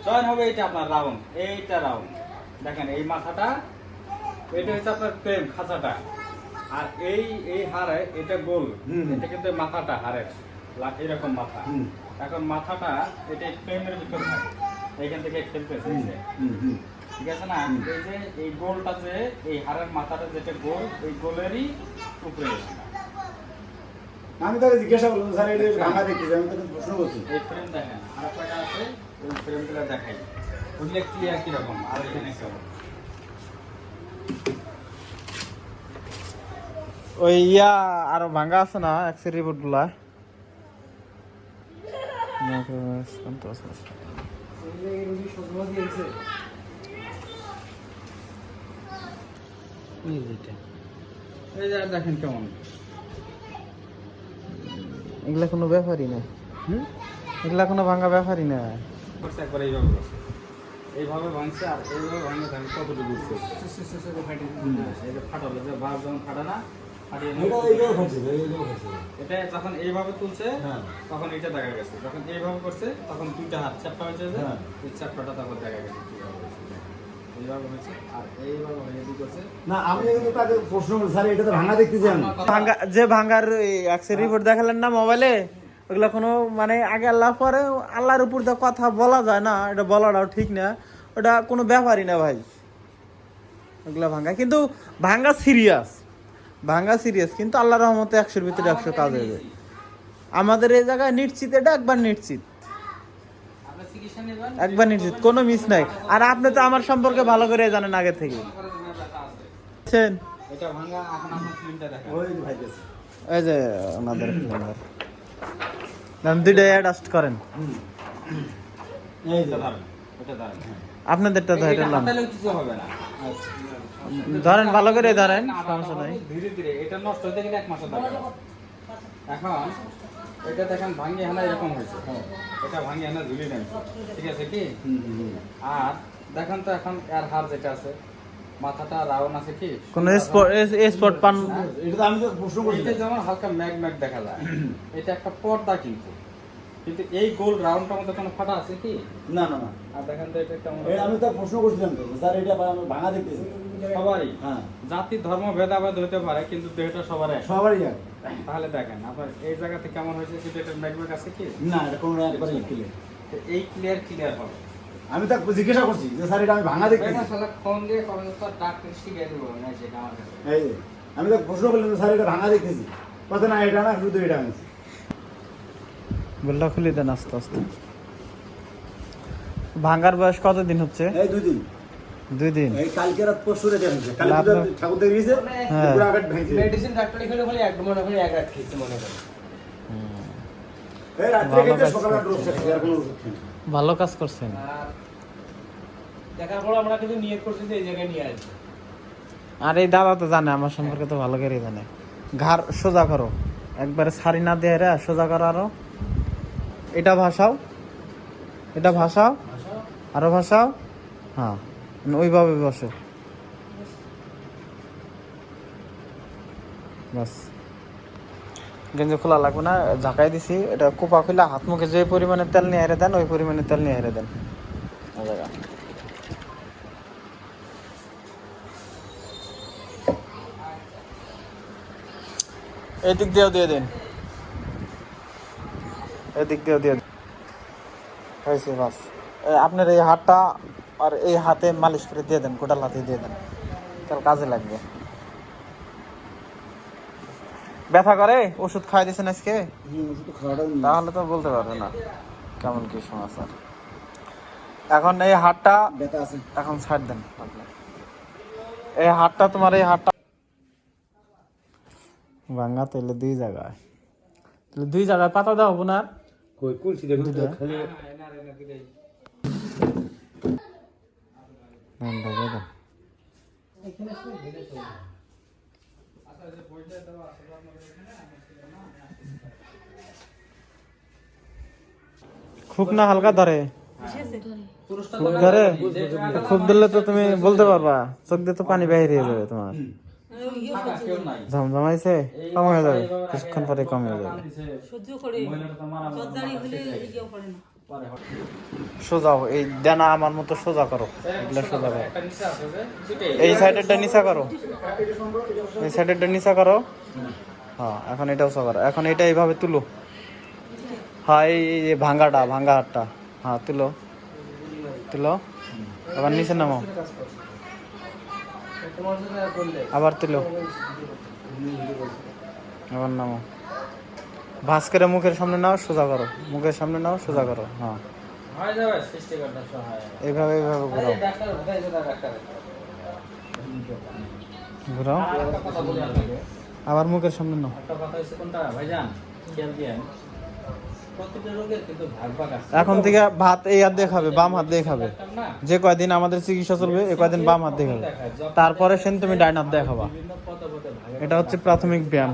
চয়ন হবে এটা আপনার রাউন্ড, এইটা রাউন্ড দেখেন, এই মাথাটা এটা হচ্ছে আপনার ফ্রেম খাঁচাটা, আর এই হারে এটা গোল, এটা কিন্তু মাথাটা হারের এরকম মাথা। এখন মাথাটা এটা ফ্রেমের ভিতর থাকে, এইখান থেকে ফ্রেম পেয়েছে, ঠিক আছে না? এই যে এই গোলটা যে এই হারের মাথাটা যেটা গোল, এই গোলেরই উপরে এসে আমি তাকে জিজ্ঞাসা করলাম স্যার এটা ভাঙা দেখতেছি, আমি তাকে প্রশ্ন করছি। এই ফ্রেম দেখেন আর কয়টা আছে, ওই ফ্রেমগুলো দেখাই, বুঝলে ক্লিয়ার কিরকম। আর এখানে কেমন ওই ইয়া আরো ভাঙা আছে না এক্সরে রিপোর্ট গুলা? এই যে দেখেন কেমন, এগুলা কোনো ব্যাপারই না, এগুলা কোনো ভাঙা ব্যাপারই না। একবার এইভাবে বসে, এইভাবে ভাঙছে আর এইভাবে ভাঙে দেখেন কতটুকু ঘুরছে, এটা ফাটালো যে বাস যখন ফাটা না ফাটিয়ে এটা যখন এইভাবে তুলছে তখন এটা দেখা গেছে, যখন এইভাবে করছে তখন দুইটা হাত চ্যাপটা হয়েছে, যে এই চ্যাপটাটা তখন দেখা গেছে এইভাবে হয়েছে আর এইভাবে হয়ে কি করছে না। আমি কিন্তু তাকে প্রশ্ন করছি স্যার এটা তো ভাঙা দেখতেছি আমি। ভাঙা যে ভাঙার এক্সরে রিপোর্ট দেখালেন না মোবাইলে, ওগুলা কোনো মানে আগে আল্লাহ পরে আল্লাহর উপর তো কথা বলা যায় না, এটা বলাটাও ঠিক না, ওটা কোনো ব্যাপারই না ভাই। ওগুলা ভাঙা কিন্তু ভাঙা সিরিয়াস, ভাঙা সিরিয়াস, কিন্তু আল্লাহর রহমতে 100-র ভিতরে 100 কাজ হবে। আমাদের এই জায়গায় নিশ্চিত, এটা একবার নিশ্চিত, একবার নিশ্চিত, কোনো মিস নাই। আর আপনি তো আমার সম্পর্কে ভালো করে জানেন আগে থেকে। এটা ভাঙা, এখন আপনার ফিল্মটা দেখেন, ওই যে ভাই গেছে। এই যে ওনাদের ফিল্মার দুইটা অ্যাডজাস্ট করেন, এই যে ধরেন এটা ধরেন, আপনাদেরটা ধরেন, এটা হাতালেও কিছু হবে না, ধরেন ভালো করে ধরেন, সমস্যা নাই। ধীরে ধীরে এটা নষ্ট হতে গেলে 1 মাসের দরকার। এখন এটা দেখেন ভাঙিয়ে হানা এরকম হয়েছে, এটা ভাঙিয়ে হানা ঝুলি নামছে, ঠিক আছে কি? আর দেখেন তো এখন এর হার যেটা আছে, মাথাটা রাউন্ড আছে কি, কোন স্পট পান? এটা তো আমি তো প্রশ্ন করছি। এটা যেমন হালকা ম্যাগ ম্যাগ দেখা যায়, এটা একটা পর্দা, কিন্তু কিন্তু এই গোল রাউন্ডটার মধ্যে কোনো ফাটা আছে কি? না না না, আর দেখেন তো এটা কেমন, আমি তো প্রশ্ন করছিলাম তো স্যার এটা আমি ভাঙা দেখতেছি। সবারই হ্যাঁ, জাতি ধর্ম ভেদাভেদ হতে পারে, কিন্তু দেহটা সবার এক। সবারই এক। তাহলে দেখেন আপনার এই জায়গাতে কেমন হয়েছে, কিন্তু এটা ম্যাগ ম্যাগ আছে কি? না, এটা কোনো একবারে ক্লিয়ার। তো এই ক্লিয়ার হবে। আমি তাকে জিজ্ঞাসা করছি যে স্যার এটা আমি ভাঙা দেখতেছি। ফোন দিয়ে কবে তো ডাক্তার শিখিয়ে দেবো না, সেটা আমার কাছে এই যে, আমি তাকে প্রশ্ন করলাম যে স্যার এটা ভাঙা দেখতেছি, কথা না এটা না, শুধু এটা আমি। বলটা খুলে দেন আস্তে আস্তে। ভাঙার বয়স কতদিন হচ্ছে? এই 2 দিন। 2 দিন। এই কালকে রাত পরশু রেতে হয়েছে, কাল পূজা ঠাকুর দেখে গেছে, পুরো আঘাত ভেঙেছে। মেডিসিন ডাক্তার এখানে বলে এক মনে হয় এক রাত খেয়েছে মনে হয়। এই রাত্রে খেতে সকালে ডোজ খেতে, আর কোনো ওষুধ খাই না। ভালো কাজ করছেন। আর দেখার পর আমরা কিন্তু নিয়ত করছি যে এই জায়গায় নিয়ে আসবো। আর এই দাদা তো জানে আমার সম্পর্কে, তো ভালো করে জানে। ঘাড় সোজা করো, একবারে সারি না দিয়ে রে, সোজা করো আরো। এটা ভাসাও, এটা ভাসাও, আরো ভাসাও, হ্যাঁ ওইভাবে বসো, বাস। গেঞ্জি খোলা লাগবে না, ঝাঁকাই দিছি। এটা কোপা খুলে হাত মুখে যে পরিমাণে তেল নিয়ে হেরে দেন, ওই পরিমাণে তেল নিয়ে হেরে দেন। এই দিক দিয়েও দিয়ে দিন, এদিক দিয়েও দিয়ে দিন, হয়েছে বাস। আপনার এই হাতটা আর এই হাতে মালিশ করে দিয়ে দেন, গোটাল হাতে দিয়ে দেন, তাহলে কাজে লাগবে। ব্যথা করে? ওষুধ খাওয়াই দিয়েছেন আজকে? তাহলে তো বলতে পারবে না কেমন কি সমস্যা। এখন এই হাতটা এখন ছাড় দেন, এই হাতটা তোমার, এই হাতটা ভাঙা তাহলে 2 জায়গায়, তাহলে 2 জায়গায় পাতা দেওয়া হবো না। কই কুলছি দেখুন তো খালি খুব না হালকা ধরে, খুব ধরে, খুব দিলে তো তুমি বলতে পারবা, চোখ দিয়ে তো পানি বাইরে হয়ে যাবে তোমার। ফাঁকা কেউ নাই। ঝমঝমাইছে এই কম হয়ে যাবে এইভাবে কিছুক্ষণ পরে কম হয়ে যাবে টান দিছে, সহ্য করে মহিলাটা তো মারা জর্দারি হলে ইয়েও করে না। পরে হঠাৎ- সোজাও এই ডানা আমার মতো সোজা করো এগুলো সোজা করো একটা নিচে আছে যে, ছিটে। এই সাইডেরটা নিচা করো এই সাইডেরটা নিচা করো হ্যাঁ এখন এটাও সোজা করো এখন এটা এইভাবে তুলো হ্যাঁ এই ভাঙ্গা হাতটা হ্যাঁ তুলো আবার নিচে নামো তোমার জন্য বললে আবার তুলো আবার নামো ভাঁজ করে মুখের সামনে নাও সোজা করো মুখের সামনে নাও সোজা করো হ্যাঁ হয়ে যাবে, সৃষ্টিকর্তার সহায়। এইভাবে ঘুরাও ডাক্তার কোথায় গেছে, ডাক্তার? ঘুরাও আর একটা কথা বলি আপনাকে। আবার মুখের সামনে নাও একটা কথা হচ্ছে কোনটা ভাইজান, খেয়াল দিয়েন, প্রতিটা রোগের কিন্তু ভাগ আছে। এখন থেকে ভাত এই হাত দিয়ে খাবে বাম হাত দিয়ে খাবে ডাক্তার না, যে কয়দিন আমাদের চিকিৎসা চলবে এ কয়দিন বাম হাত দিয়ে খাবে দেখায়, যখন তারপরে সেন তুমি ডাইন হাত দিয়ে খাবা বিভিন্ন পদে পদে ভাগে এটা হচ্ছে প্রাথমিক ব্যায়াম